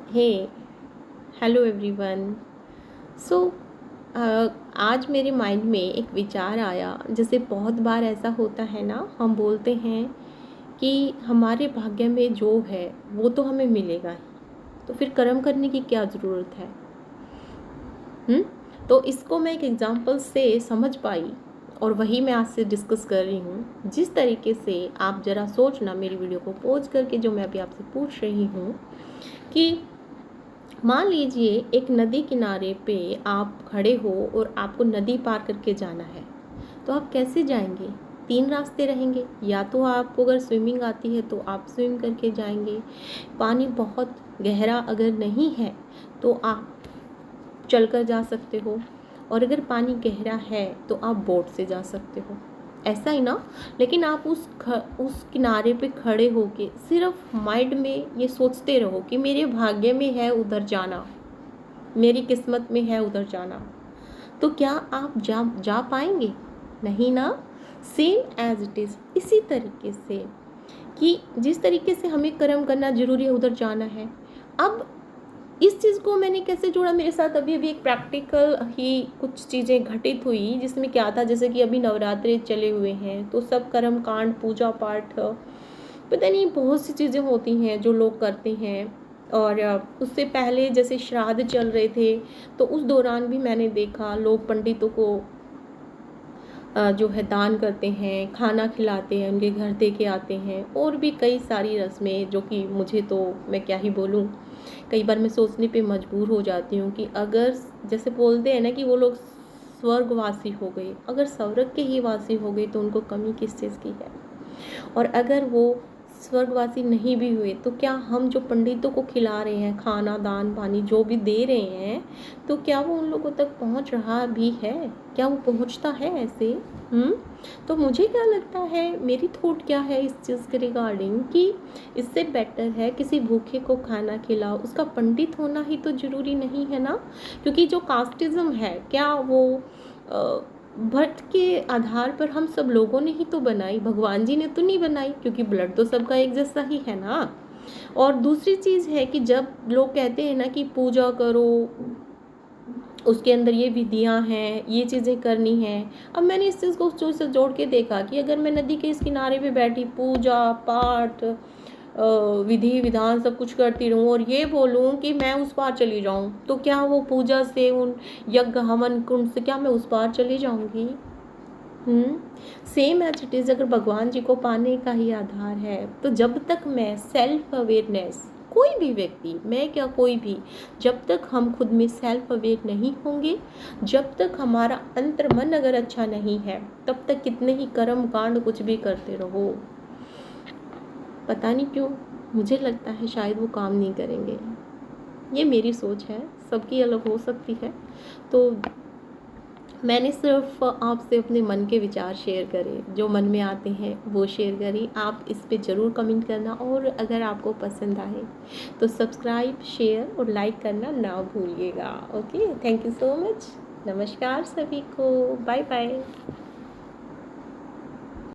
हे hello everyone. सो आज मेरे mind में एक विचार आया। जैसे बहुत बार ऐसा होता है ना, हम बोलते हैं कि हमारे भाग्य में जो है वो तो हमें मिलेगा ही, तो फिर कर्म करने की क्या ज़रूरत है। हम्म तो इसको मैं एक एग्जांपल से समझ पाई और वही मैं आज से डिस्कस कर रही हूँ। जिस तरीके से आप ज़रा सोचना, मेरी वीडियो को पॉज करके जो मैं अभी आपसे पूछ रही हूँ कि मान लीजिए एक नदी किनारे पे आप खड़े हो और आपको नदी पार करके जाना है, तो आप कैसे जाएंगे? 3 रास्ते रहेंगे। या तो आपको अगर स्विमिंग आती है तो आप स्विम करके जाएंगे, पानी बहुत गहरा अगर नहीं है तो आप चलकर जा सकते हो, और अगर पानी गहरा है तो आप बोट से जा सकते हो। ऐसा ही ना। लेकिन आप उस किनारे पे खड़े होके सिर्फ माइंड में ये सोचते रहो कि मेरे भाग्य में है उधर जाना, मेरी किस्मत में है उधर जाना, तो क्या आप जा पाएंगे? नहीं ना। सेम एज इट इज़ इसी तरीके से कि जिस तरीके से हमें कर्म करना जरूरी है, उधर जाना है। अब इस चीज़ को मैंने कैसे जोड़ा, मेरे साथ अभी अभी एक प्रैक्टिकल ही कुछ चीज़ें घटित हुई, जिसमें क्या था, जैसे कि अभी नवरात्रे चले हुए हैं तो सब कर्म कांड पूजा पाठ पता नहीं बहुत सी चीज़ें होती हैं जो लोग करते हैं। और उससे पहले जैसे श्राद्ध चल रहे थे, तो उस दौरान भी मैंने देखा लोग पंडितों को जो है दान करते हैं, खाना खिलाते हैं, उनके घर दे के आते हैं, और भी कई सारी रस्में जो कि मुझे तो मैं क्या ही बोलूँ। कई बार मैं सोचने पे मजबूर हो जाती हूँ कि अगर जैसे बोलते हैं ना कि वो लोग स्वर्गवासी हो गए, अगर स्वर्ग के ही वासी हो गए तो उनको कमी किस चीज़ की है। और अगर वो स्वर्गवासी नहीं भी हुए तो क्या हम जो पंडितों को खिला रहे हैं, खाना दान पानी जो भी दे रहे हैं, तो क्या वो उन लोगों तक पहुंच रहा भी है? क्या वो पहुंचता है ऐसे? तो मुझे क्या लगता है, मेरी थॉट क्या है इस चीज़ के रिगार्डिंग कि इससे बेटर है किसी भूखे को खाना खिलाओ। उसका पंडित होना ही तो ज़रूरी नहीं है ना। क्योंकि जो कास्टिज़्म है, क्या वो भट्ट के आधार पर हम सब लोगों ने ही तो बनाई, भगवान जी ने तो नहीं बनाई, क्योंकि ब्लड तो सबका एक जैसा ही है ना। और दूसरी चीज़ है कि जब लोग कहते हैं ना कि पूजा करो, उसके अंदर ये विधियां हैं, ये चीज़ें करनी हैं। अब मैंने इस चीज़ को उस चीज़ से जोड़ के देखा कि अगर मैं नदी के इस किनारे पे बैठी पूजा पाठ विधि विधान सब कुछ करती रहूं और ये बोलूं कि मैं उस पार चली जाऊं, तो क्या वो पूजा से, उन यज्ञ हवन कुंड से क्या मैं उस पार चली जाऊंगी? सेम एज इट इज़ अगर भगवान जी को पाने का ही आधार है, तो जब तक मैं सेल्फ अवेयरनेस, कोई भी व्यक्ति, मैं क्या कोई भी, जब तक हम खुद में सेल्फ अवेयर नहीं होंगे, जब तक हमारा अंतर मन अगर अच्छा नहीं है, तब तक कितने ही कर्म कांड कुछ भी करते रहो, पता नहीं क्यों मुझे लगता है शायद वो काम नहीं करेंगे। ये मेरी सोच है, सबकी अलग हो सकती है। तो मैंने सिर्फ आपसे अपने मन के विचार शेयर करे, जो मन में आते हैं वो शेयर करी। आप इस पे ज़रूर कमेंट करना, और अगर आपको पसंद आए तो सब्सक्राइब शेयर और लाइक करना ना भूलिएगा। Okay, thank you so much. नमस्कार सभी को, बाय बाय।